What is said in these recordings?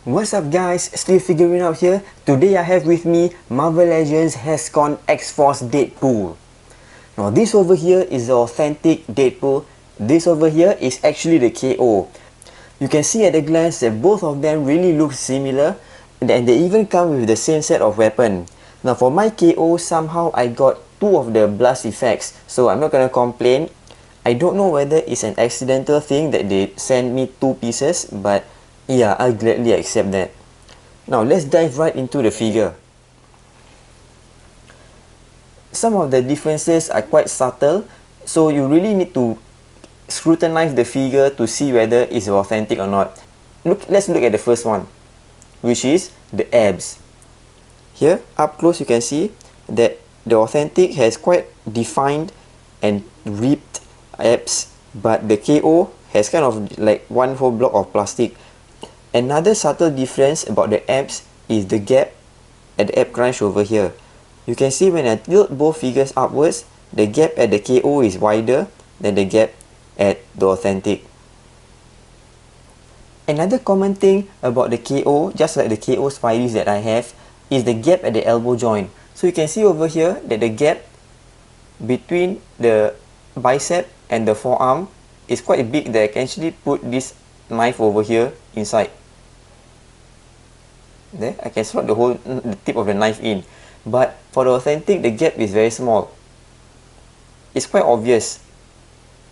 What's up guys, still figuring out here. Today I have with me Marvel Legends HASCON X-Force Deadpool. Now this over here is the authentic Deadpool. This over here is actually the KO. You can see at a glance that both of them really look similar, and they even come with the same set of weapon. Now for my KO, somehow I got two of the blast effects, so I'm not gonna complain. I don't know whether it's an accidental thing that they send me two pieces, but yeah, I'll gladly accept that. Now let's dive right into the figure. Some of the differences are quite subtle, so you really need to scrutinize the figure to see whether it's authentic or not. Let's look at the first one, which is the abs. Here, up close, you can see that the authentic has quite defined and ripped abs, but the KO has kind of like one whole block of plastic. Another subtle difference about the abs is the gap at the ab crunch over here. You can see when I tilt both figures upwards, the gap at the KO is wider than the gap at the authentic. Another common thing about the KO, just like the KO Spideys that I have, is the gap at the elbow joint. So you can see over here that the gap between the bicep and the forearm is quite big, that I can actually put this knife over here inside. There, I can slot the tip of the knife in. But for the authentic, the gap is very small. It's quite obvious,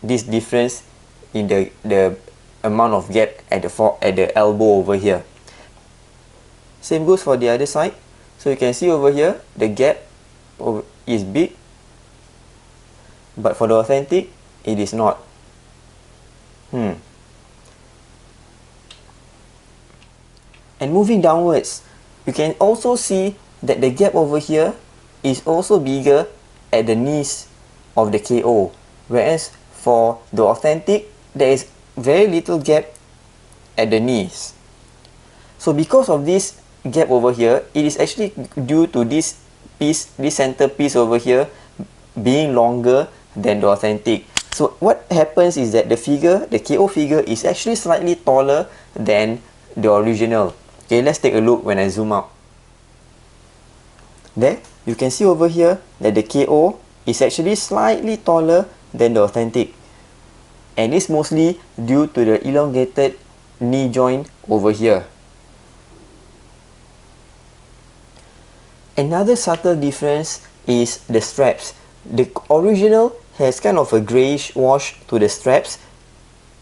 this difference in the amount of gap at the elbow over here. Same goes for the other side. So you can see over here, the gap is big, but for the authentic, it is not. And moving downwards, you can also see that the gap over here is also bigger at the knees of the KO, whereas for the authentic, there is very little gap at the knees. So because of this gap over here, it is actually due to this center piece over here being longer than the authentic. So what happens is that the KO figure is actually slightly taller than the original. Okay, let's take a look when I zoom out. There, you can see over here that the KO is actually slightly taller than the authentic. And it's mostly due to the elongated knee joint over here. Another subtle difference is the straps. The original has kind of a greyish wash to the straps,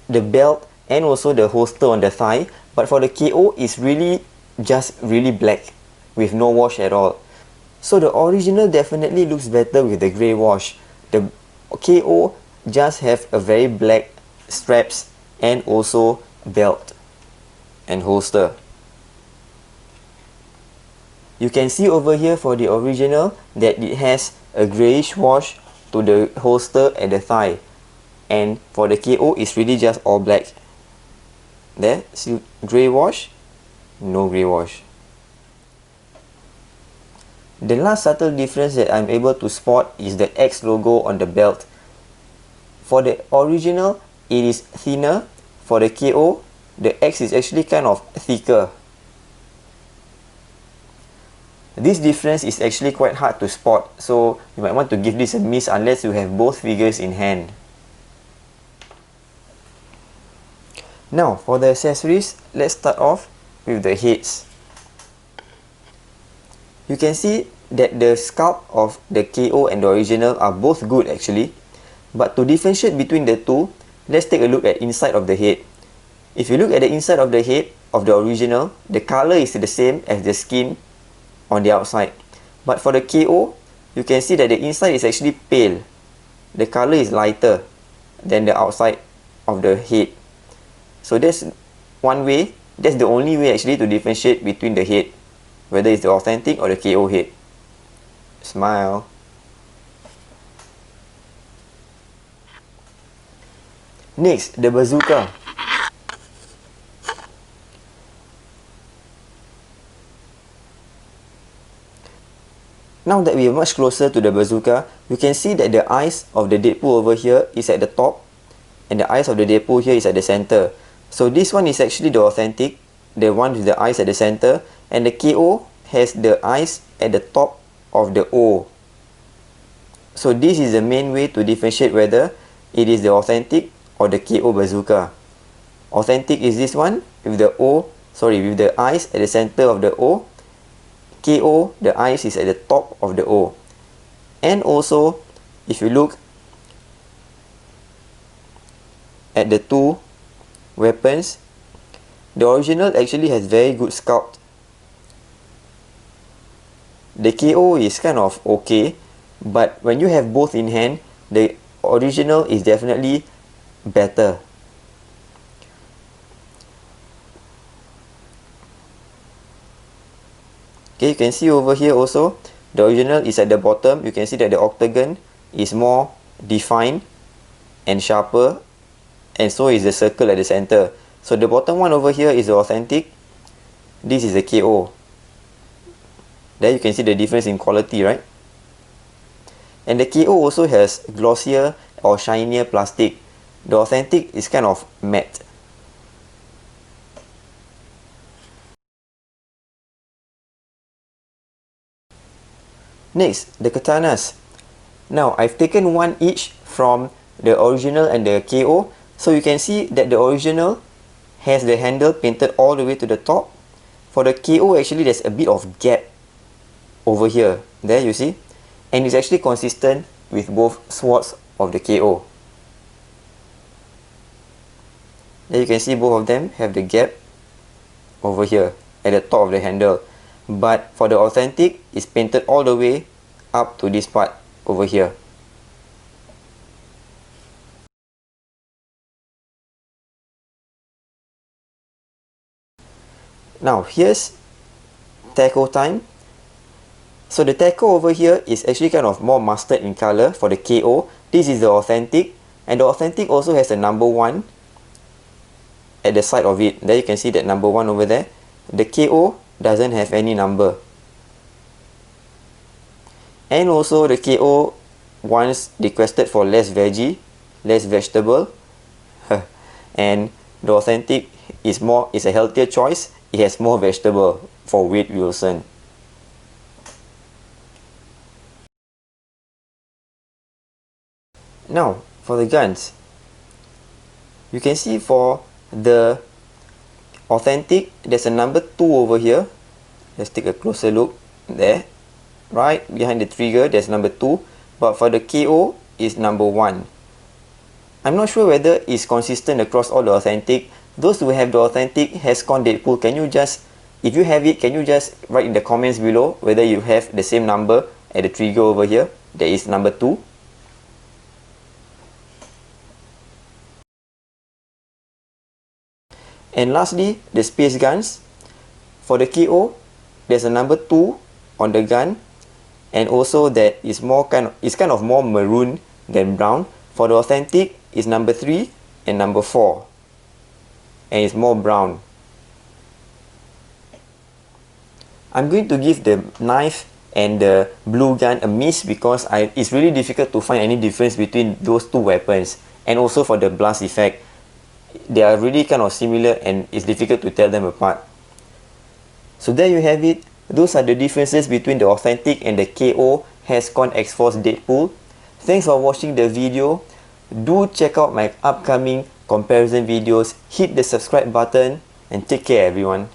the belt, and also the holster on the thigh. But for the KO, it's really just really black with no wash at all. So the original definitely looks better with the grey wash. The KO just have a very black straps and also belt and holster. You can see over here for the original that it has a greyish wash to the holster and the thigh, and for the KO it's really just all black. There, see, grey wash, no grey wash. The last subtle difference that I'm able to spot is the X logo on the belt. For the original, it is thinner. For the KO, the X is actually kind of thicker. This difference is actually quite hard to spot, so you might want to give this a miss unless you have both figures in hand. Now, for the accessories, let's start off with the heads. You can see that the sculpt of the KO and the original are both good actually. But to differentiate between the two, let's take a look at inside of the head. If you look at the inside of the head of the original, the color is the same as the skin on the outside. But for the KO, you can see that the inside is actually pale. The color is lighter than the outside of the head. So that's one way, that's the only way actually to differentiate between the head, whether it's the authentic or the KO head. Smile. Next, the bazooka. Now that we are much closer to the bazooka, you can see that the eyes of the Deadpool over here is at the top, and the eyes of the Deadpool here is at the center. So this one is actually the authentic, the one with the eyes at the center, and the KO has the eyes at the top of the O. So this is the main way to differentiate whether it is the authentic or the KO bazooka. Authentic is this one with the with the eyes at the center of the O. KO, the eyes is at the top of the O. And also, if you look at the two weapons, the original actually has very good sculpt. The KO is kind of okay, but when you have both in hand, the original is definitely better. Okay, you can see over here also, the original is at the bottom. You can see that the octagon is more defined and sharper, and so is the circle at the center. So the bottom one over here is the authentic. This is the KO. There you can see the difference in quality, right? And the KO also has glossier or shinier plastic. The authentic is kind of matte. Next, the katanas. Now, I've taken one each from the original and the KO. So you can see that the original has the handle painted all the way to the top. For the KO, actually, there's a bit of gap over here. There, you see? And it's actually consistent with both swords of the KO. There you can see both of them have the gap over here at the top of the handle. But for the authentic, it's painted all the way up to this part over here. Now here's taco time. So the taco over here is actually kind of more mustard in color for the KO. This is the authentic, and the authentic also has a number 1 at the side of it. There you can see that number 1 over there. The KO doesn't have any number. And also the KO once requested for less veggie, less vegetable. And the authentic is a healthier choice. It has more vegetable for Wade Wilson. Now for the guns, you can see for the authentic, there's a number 2 over here. Let's take a closer look. There, right behind the trigger, there's number 2. But for the KO, is number 1. I'm not sure whether it's consistent across all the authentic. Those who have the authentic HASCON Deadpool, can you just, if you have it, can you just write in the comments below whether you have the same number at the trigger over here? That is number 2. And lastly, the space guns. For the KO, there's a number 2 on the gun, and also that is kind of more maroon than brown. For the authentic, is number 3 and number 4, and it's more brown. I'm going to give the knife and the blue gun a miss because it's really difficult to find any difference between those two weapons. And also for the blast effect, they are really kind of similar and it's difficult to tell them apart. So there you have it. Those are the differences between the authentic and the KO HASCON X-Force Deadpool. Thanks for watching the video. Do check out my upcoming comparison videos. Hit the subscribe button and take care everyone.